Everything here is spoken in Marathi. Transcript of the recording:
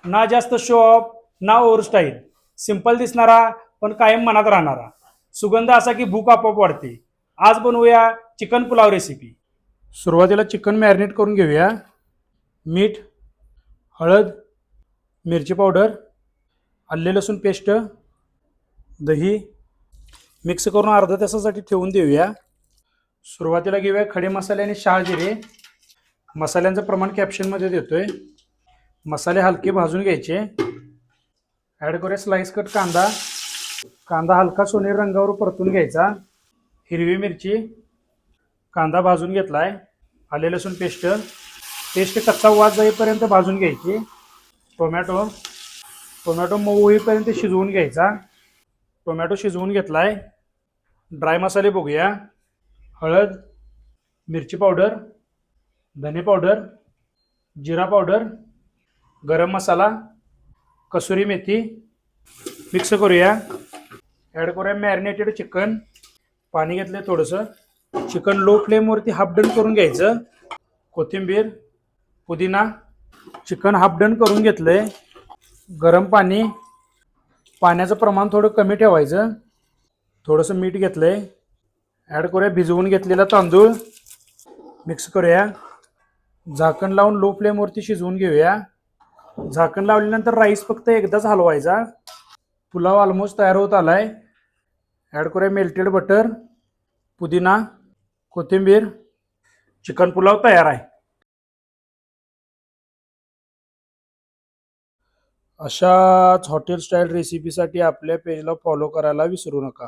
ना जास्त शो ऑफ ना ओव्हर स्टाईल, सिंपल दिसणारा पण कायम मनात राहणारा, सुगंध असा की भूक आपोआप वाढते. आज बनवूया चिकन पुलाव रेसिपी. सुरुवातीला चिकन मॅरिनेट करून घेऊया. मीठ, हळद, मिरची पावडर, आले लसूण पेस्ट, दही मिक्स करून अर्धा तासासाठी ठेवून देऊया. सुरुवातीला घेऊया खडे मसाले आणि शहाजिरे. मसाल्यांचं प्रमाण कॅप्शनमध्ये देतोय. मसाले हलके भाजून घ्यायचे. ॲड करूया स्लाइस कट कांदा. कांदा हलका सोनेरी रंगावर परतून घ्यायचा. हिरवी मिरची, कांदा भाजून घेतलाय. आले लसूण पेस्ट, पेस्ट कच्चा वास जाईपर्यंत भाजून घ्यायची. टोमॅटो, टोमॅटो मऊ होईपर्यंत शिजवून घ्यायचा. टोमॅटो शिजवून घेतलाय. ड्राय मसाले बघूया. हळद, मिरची पावडर, धने पावडर, जिरा पावडर, गरम मसाला, कसुरी मेथी मिक्स करूया. ॲड करूया मॅरिनेटेड चिकन. पाणी घेतलं थोडंसं. चिकन लो फ्लेमवरती हाफ डन करून घ्यायचं. कोथिंबीर, पुदिना, चिकन हाफ डन करून घेतलंय. गरम पाणी, पाण्याचं प्रमाण थोडं कमी ठेवायचं. थोडंसं मीठ घेतलंय. ॲड करूया भिजवून घेतलेला तांदूळ. मिक्स करूया. झाकण लावून लो फ्लेमवरती शिजवून घेऊया. झाकण लावल्यानंतर राईस फक्त एकदाच हलवायचा. पुलाव ऑलमोस्ट तयार होत आलाय. ॲड करूया मेल्टेड बटर, पुदिना, कोथिंबीर. चिकन पुलाव तयार आहे. अशाच हॉटेल स्टाईल रेसिपीसाठी आपल्या पेजला फॉलो करायला विसरू नका.